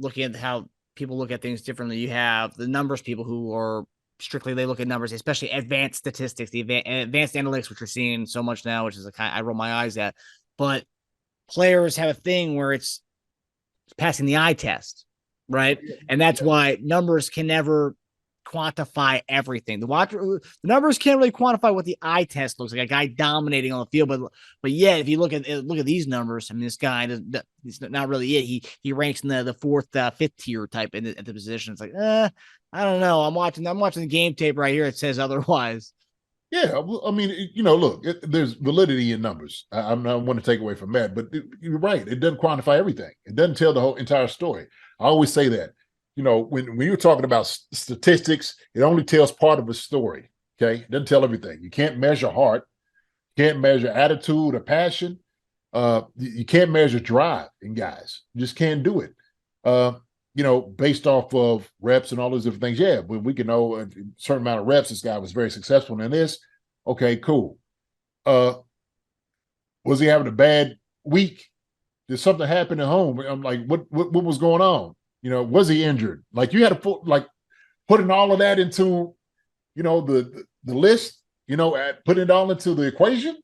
looking at how people look at things differently. You have the numbers people who are strictly they look at numbers, especially advanced statistics, the advanced analytics, which we're seeing so much now, which is a kind I roll my eyes at. But players have a thing where it's passing the eye test, right? And that's why numbers can never quantify everything. The numbers can't really quantify what the eye test looks like. A guy dominating on the field, but yet if you look at these numbers, I mean, this guy he's not really it. He ranks in the fourth, fifth tier type at the position. It's like, I don't know. I'm watching the game tape right here. It says otherwise. Yeah, well, I mean, look, there's validity in numbers. I'm not want to take away from that, but you're right. It doesn't quantify everything. It doesn't tell the whole entire story. I always say that. When you're talking about statistics, it only tells part of a story. Okay, it doesn't tell everything. You can't measure heart, can't measure attitude or passion. You can't measure drive in guys. You just can't do it. Based off of reps and all those different things. Yeah, when we can know a certain amount of reps, this guy was very successful in this. Okay, cool. Was he having a bad week? Did something happen at home? I'm like, what was going on? Was he injured? Like you had to putting all of that into, the list, putting it all into the equation.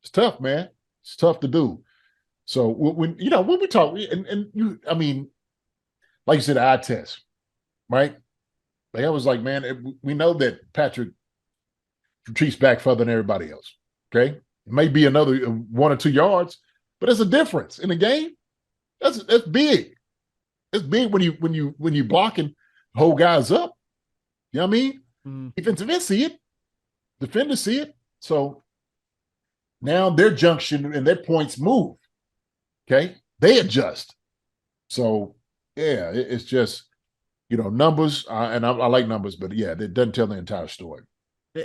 It's tough, man. It's tough to do. So when we talk, I mean, like you said, the eye test, right? Like I was like, man, we know that Patrick retreats back further than everybody else. Okay, it may be another 1 or 2 yards, but it's a difference in the game. That's big. It's big when you blocking whole guys up. You know what I mean? Defensive ends see it, defenders see it. So now their junction and their points move. Okay, they adjust. So yeah, it's just numbers, and I like numbers, but yeah, it doesn't tell the entire story.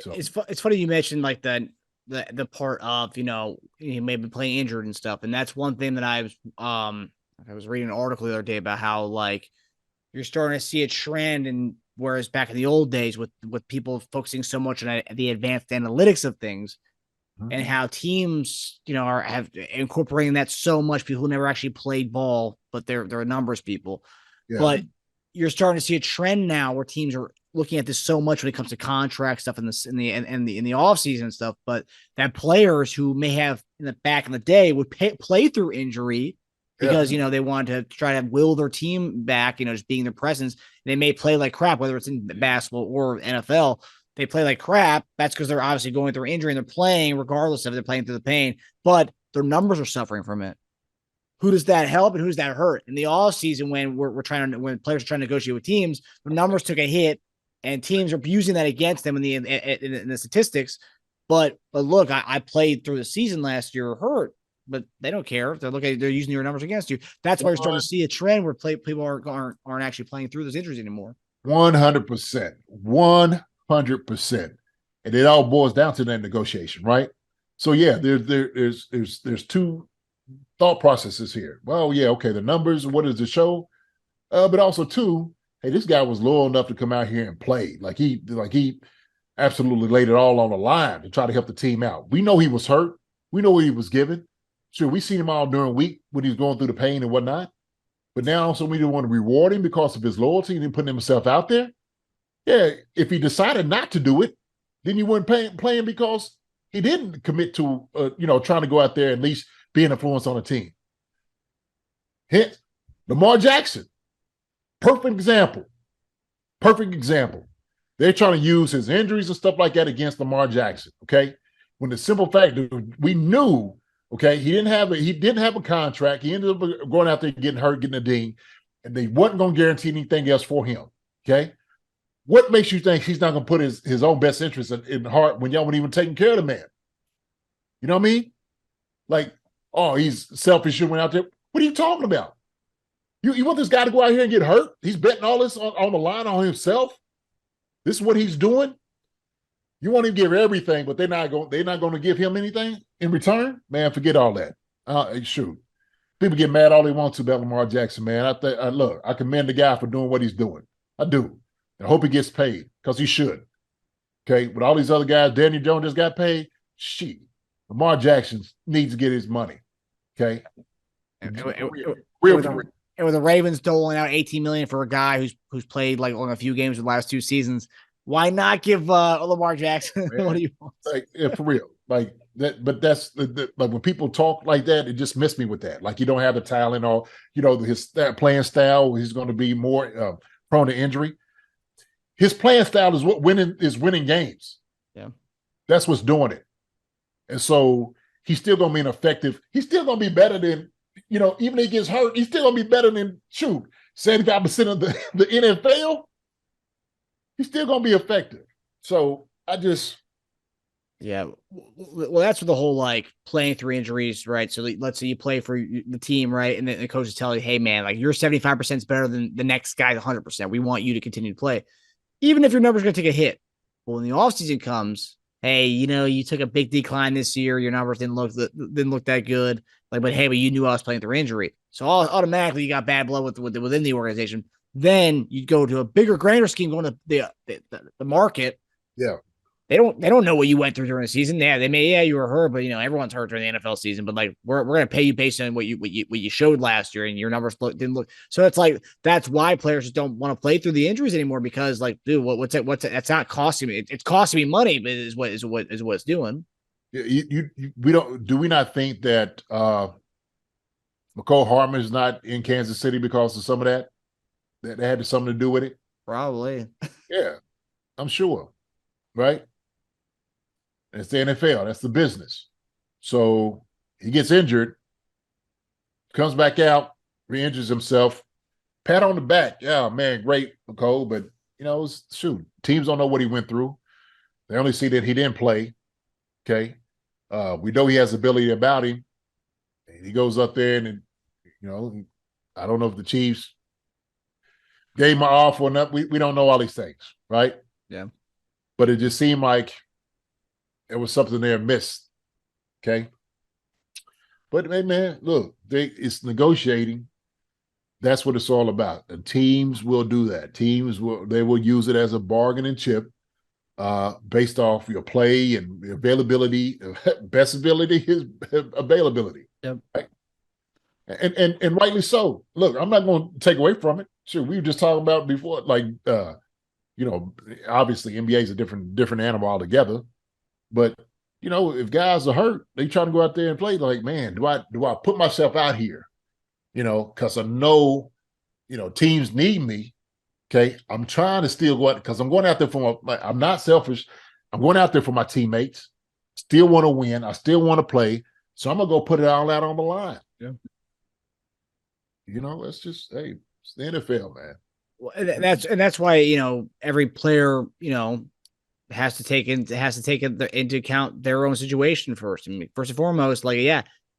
So. It's funny you mentioned like the part of he may be playing injured and stuff, and that's one thing that I was reading an article the other day about how like you're starting to see a trend, and whereas back in the old days with people focusing so much on the advanced analytics of things. And how teams, have incorporating that so much. People who never actually played ball, but they're numbers people. Yeah. But you're starting to see a trend now where teams are looking at this so much when it comes to contract stuff in the offseason stuff. But that players who may have back in the day would play through injury because they wanted to try to will their team back. Just being their presence. They may play like crap, whether it's in basketball or NFL. They play like crap. That's because they're obviously going through injury and they're playing regardless of they're playing through the pain, but their numbers are suffering from it. Who does that help and who does that hurt? In the off season, when when players are trying to negotiate with teams, the numbers took a hit and teams are using that against them in the statistics. But look, I played through the season last year hurt, but they don't care. They're using your numbers against you. That's why you're starting to see a trend where people aren't actually playing through those injuries anymore. 100%. 100%. And it all boils down to that negotiation, right? So yeah, there's two thought processes here. Well, yeah, okay, the numbers, what does it show? But also too, hey, this guy was loyal enough to come out here and play. Like he absolutely laid it all on the line to try to help the team out. We know he was hurt. We know what he was given. Sure, we seen him all during the week when he was going through the pain and whatnot. But now also we didn't want to reward him because of his loyalty and putting himself out there. Yeah, if he decided not to do it, then you weren't playing because he didn't commit to, trying to go out there and at least be an influence on the team. Hence, Lamar Jackson, perfect example. Perfect example. They're trying to use his injuries and stuff like that against Lamar Jackson, okay? When the simple fact that we knew, okay, he didn't have a contract. He ended up going out there getting hurt, getting a ding, and they wasn't going to guarantee anything else for him, okay? What makes you think he's not going to put his own best interest in heart when y'all weren't even taking care of the man? You know what I mean? Like, oh, he's selfish and went out there. What are you talking about? You want this guy to go out here and get hurt? He's betting all this on the line on himself. This is what he's doing. You want him to give everything, but they're not going to give him anything in return. Man, forget all that. Shoot, people get mad all they want to about Lamar Jackson. Man, I commend the guy for doing what he's doing. I do. I hope he gets paid because he should. Okay, with all these other guys, Daniel Jones just got paid. Shit, Lamar Jackson needs to get his money. Okay, And with the Ravens doling out 18 million for a guy who's played like only a few games in the last 2 seasons, why not give Lamar Jackson what Man, do you want? like yeah, for real. Like that, but that's like when people talk like that, it just missed me with that. Like you don't have the talent, or his playing style. He's going to be more prone to injury. His playing style is winning games. Yeah. That's what's doing it. And so he's still going to be an effective. He's still going to be better than even if he gets hurt. He's still going to be better than 75% of the NFL. He's still going to be effective. So I just. Yeah. Well, that's what the whole like playing through injuries, right? So let's say you play for the team, right? And then the coach is telling you, hey, man, like you're 75% better than the next guy's 100%. We want you to continue to play, even if your number's going to take a hit. But when the offseason comes, hey, you took a big decline this year. Your numbers didn't look that good. But you knew I was playing through injury. So automatically you got bad blood within the organization. Then you go to a bigger, grander scheme going to the market. Yeah. They don't know what you went through during the season. Yeah, you were hurt, but everyone's hurt during the NFL season. But like we're gonna pay you based on what you showed last year, and your numbers didn't look. So it's like that's why players just don't want to play through the injuries anymore because like, dude, what's that? That's not costing me. It's costing me money, but is what it's doing. Do we not think that McCole Hardman is not in Kansas City because of some of that had something to do with it? Probably. Yeah, I'm sure. Right. It's the NFL. That's the business. So he gets injured, comes back out, re-injures himself. Pat on the back. Yeah, man, great, Nicole. But, teams don't know what he went through. They only see that he didn't play. Okay. We know he has ability about him. And he goes up there and I don't know if the Chiefs gave him an offer or not. We don't know all these things, right? Yeah. But it just seemed like there was something there missed. Okay. But hey, man, look, it's negotiating. That's what it's all about. And teams will do that. They will use it as a bargaining chip based off your play and availability. Best ability is availability. Yep. Right? And rightly so. Look, I'm not going to take away from it. Sure, we were just talking about before, like obviously NBA is a different animal altogether. But if guys are hurt, they trying to go out there and play. Like, man, do I put myself out here? Because I know, teams need me. Okay, I'm trying to still go out because I'm going out there I'm not selfish. I'm going out there for my teammates. Still want to win. I still want to play. So I'm gonna go put it all out on the line. Yeah. It's just it's the NFL, man. Well, and that's why every player has to take into account their own situation first. I mean, first and foremost, like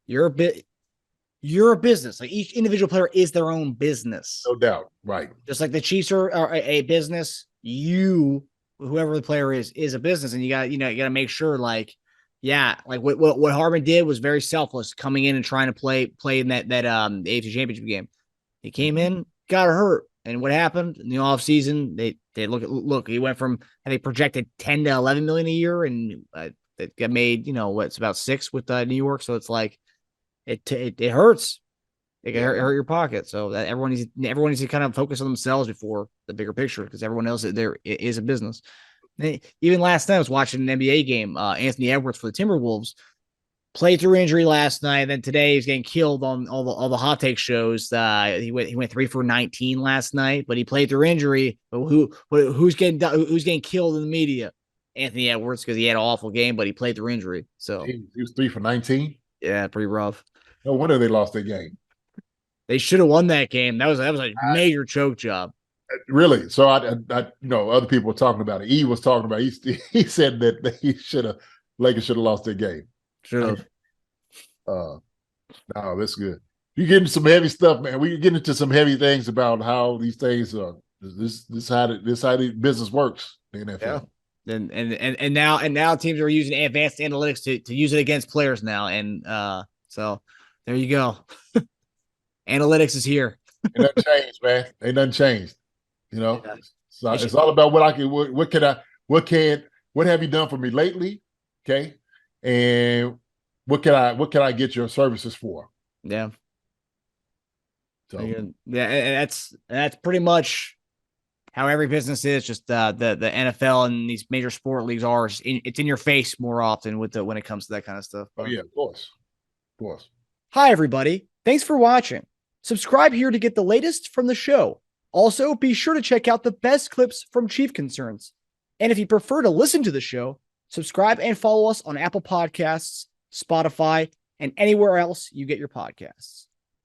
you're a business. Like each individual player is their own business, no doubt. Right. Just like the Chiefs are a business. Whoever the player is a business, and you got to make sure like what Harmon did was very selfless, coming in and trying to play in that AFC Championship game. He came in, got hurt. And what happened in the offseason? They look. He went from I think projected 10 to 11 million a year, and it got made. It's about 6 with New York. So it's like it hurts. It can hurt your pocket. So that everyone needs to kind of focus on themselves before the bigger picture, because everyone else there is a business. Even last night I was watching an NBA game. Anthony Edwards for the Timberwolves played through injury last night. Then today he's getting killed on all the hot take shows. He went 3 for 19 last night, but he played through injury. But who's getting killed in the media? Anthony Edwards, because he had an awful game, but he played through injury. So he was 3 for 19. Yeah, pretty rough. No wonder they lost their game. They should have won that game. That was a major choke job. Really? So I other people were talking about it. E was talking about it. He said that Lakers should have lost their game. Should have. No, that's good. You get into some heavy stuff, man. We get into some heavy things about how these things are. This how the business works. The NFL. Yeah. And now teams are using advanced analytics to use it against players now, and so there you go. Analytics is here. It doesn't change, man. It doesn't change. So it's all about what have you done for me lately? Okay, and what can I get your services for? Yeah. So Yeah, that's pretty much how every business is. Just the NFL and these major sport leagues are. It's in your face more often when it comes to that kind of stuff. oh yeah, of course. Hi, everybody. Thanks for watching. Subscribe here to get the latest from the show. Also, be sure to check out the best clips from Chief Concerns. And if you prefer to listen to the show, subscribe and follow us on Apple Podcasts, Spotify, and anywhere else you get your podcasts.